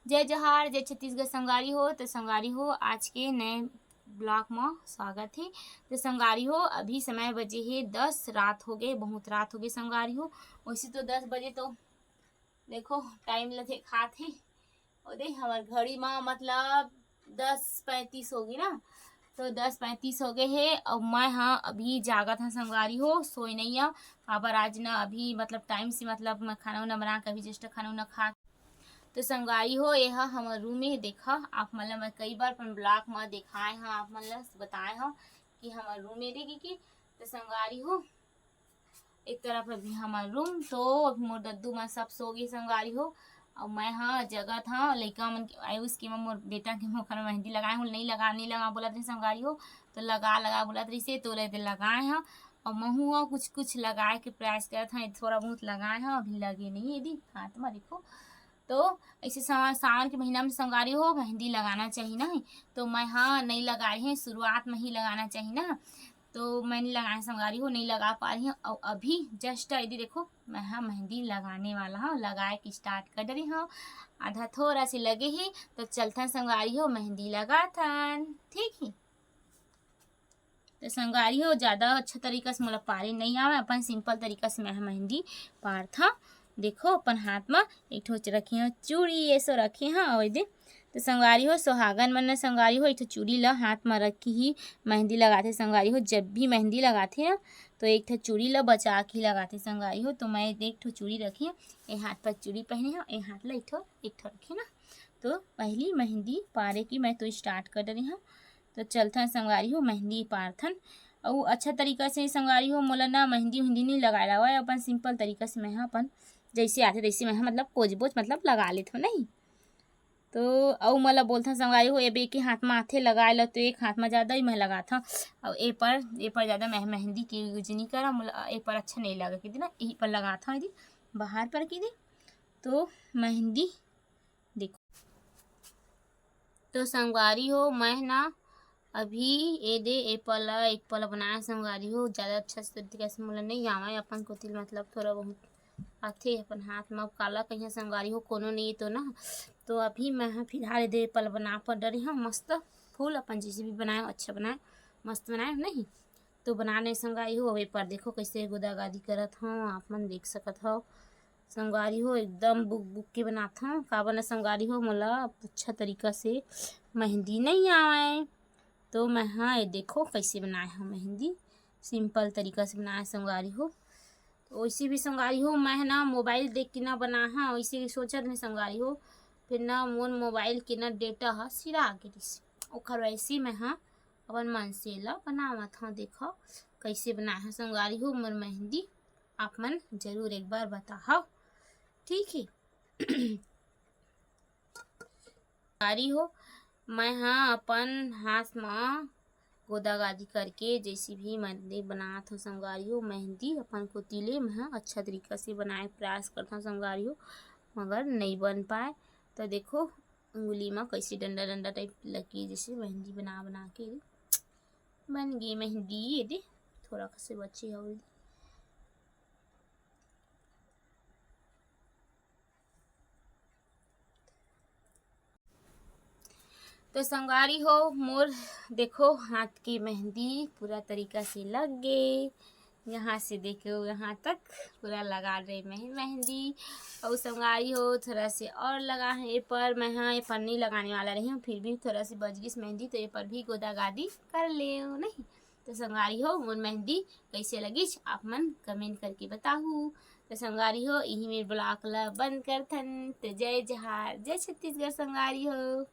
जय जोहार, जय छत्तीसगढ़ संगवारी हो। तो संगवारी हो, आज के नए ब्लॉग में स्वागत है। तो संगवारी हो, अभी समय बजे है 10 रात हो गए, बहुत रात हो गई संगवारी हो। वैसे तो 10 बजे तो देखो टाइम ल देखात है और देख हमार घड़ी में मतलब 10:35 होगी ना। तो 10:35 हो गए है और मैं हाँ अभी जागत हाँ संगवारी हो, सोई नहीं है। काबर आज ना अभी मतलब टाइम से मतलब मैं खाना उना बना के अभी जस्ट खाना उना खा। तो संगवारी हो, यह हमार रूम में देखा आप मतलब मैं कई बार अपन ब्लॉग में दिखाए हाँ, आप मतलब बताए हाँ कि हमार रूम में देखी कि। तो संगवारी हो, एक तरफ अभी हमार रूम तो अभी मोर दद्दू में सब सो गई संगवारी हो। और मैं हाँ जगह था लड़का मन आए उसके में मोर बेटा के मुखर मेहंदी लगाए हूँ, नहीं लगा बोला रही संगवारी हो। तो लगा बोला रही से तो ले लगाए हाँ। और महू कुछ लगाए के प्रयास करत हाँ, थोड़ा बहुत लगाए हाँ, अभी लगे नहीं यदि हाथ में देखो। तो ऐसे सावन के महीना में संगवारी हो मेहंदी लगाना चाहिए ना। तो मैं हाँ नहीं लगा रही हूँ, शुरुआत में ही लगाना चाहिए ना। तो मैं नहीं लगाए संगवारी हो, नहीं लगा पा रही हूँ। और अभी जस्ट यदि देखो मैं हाँ मेहंदी लगाने वाला हूँ, लगाए के स्टार्ट कर रही हूँ। आधा थोड़ा से लगे ही तो चलता संगवारी हो मेहंदी लगा थन, ठीक है। तो संगवारी हो ज़्यादा अच्छा तरीका से मतलब पारे नहीं आवे, अपन सिंपल तरीका से मैं मेहंदी पार था। देखो अपन हाथ में एक ठो रखी हो चूड़ी, ये सो रखे हाँ और दे। तो संगवारी हो सुहागन मन संगवारी हो एक ठो चूड़ी ला हाथ में रख के ही मेहंदी लगाते संगवारी हो। जब भी मेहंदी लगाते ना तो एक ठो चूड़ी ला बचा के लगाते संगवारी हो। तो मैं एक ठो चूड़ी रखी है, एक हाथ पर चूड़ी पहने है, एक हाथ ला एक ठो रखी ना। तो पहली मेहंदी पारे की मैं तो स्टार्ट कर रही हूँ। तो चलथन संगवारी हो मेहंदी पारथन। और अच्छा तरीका से संगवारी हो मोला ना मेहंदी उहंदी नहीं लगाए हुआ है, अपन सिंपल तरीका से मैं अपन जैसे आते तैसे मैं मतलब कोच बोच मतलब लगा लेते हो नहीं। तो और मोला बोलता संगवारी हो ए एक हाथ में आथे लगाए लो, तो एक हाथ में ज़्यादा ही मैं लगाता। और ए पर ज़्यादा मेहंदी की यूज नहीं करा, मोला ए पर अच्छा नहीं लगा कि ना यही पर लगाता यदि बाहर पर की दे। तो मेहंदी देखो तो संगवारी हो मैं ना अभी ए दे एक पल बनाया संगवारी हो। ज़्यादा अच्छा तरीके से मोला नहीं आवा अपन को तिल मतलब थोड़ा बहुत आथे अपन हाथ में काला कहीं संगवारी हो कोनो नहीं तो ना। तो अभी मैं फिलहाल दे पल बना पर डरी हूँ मस्त फूल अपन जैसे भी बनाए अच्छा बनाए मस्त बनाए नहीं। तो बनाने संगवारी हो अभी पर देखो कैसे गोदागादी करत हूँ, आप मन देख सकत हो। संगवारी हो एकदम बुक के बनाता हूँ, का बना संगवारी हो मोला अच्छा तरीका से मेहंदी नहीं आए। तो मैं हाँ ये देखो कैसे बनाए हूँ मेहंदी, सिंपल तरीका से बनाया संगवारी हो। तो वैसे भी संगवारी हो मैं ना मोबाइल देख के ना बना हाँ, वैसे सोचत नहीं संगवारी हो। फिर ना मोर मोबाइल के ना डेटा हा सिरा के ओखर वैसे मैं हाँ अपन मन से ला बनावत हाँ। देखो कैसे बनाए हैं संगवारी हो मोर मेहंदी, आप मन जरूर एक बार बताओ, ठीक है। संगवारी हो मैं हाँ अपन हाथ में गोदागादी करके जैसी भी मेहंदी बनात हो संगवारी हो। मेहंदी अपन को तिले में अच्छा तरीका से बनाए प्रयास करता हूँ संगवारी हो, मगर नहीं बन पाए। तो देखो उंगली में कैसे डंडा डंडा टाइप लगी जैसे मेहंदी बना के बन गई मेहंदी। ये दे थोड़ा से बची है। तो संगवारी हो मोर देखो हाथ की मेहंदी पूरा तरीका से लग गई, यहाँ से देखो यहाँ तक पूरा लगा रहे मेहंदी। और संगवारी हो थोड़ा से और लगा है ये पर मैं हाँ ये पर नहीं लगाने वाला रही हूँ, फिर भी थोड़ा सी बच गई मेहंदी तो ये पर भी गोदागादी कर ले नहीं। तो संगवारी हो मोर मेहंदी कैसे लगी आप मन कमेंट करके बताऊ। तो संगवारी हो यही मेरे ब्लॉग ला बंद कर थन। तो जय जोहार, जय छत्तीसगढ़ संगवारी हो।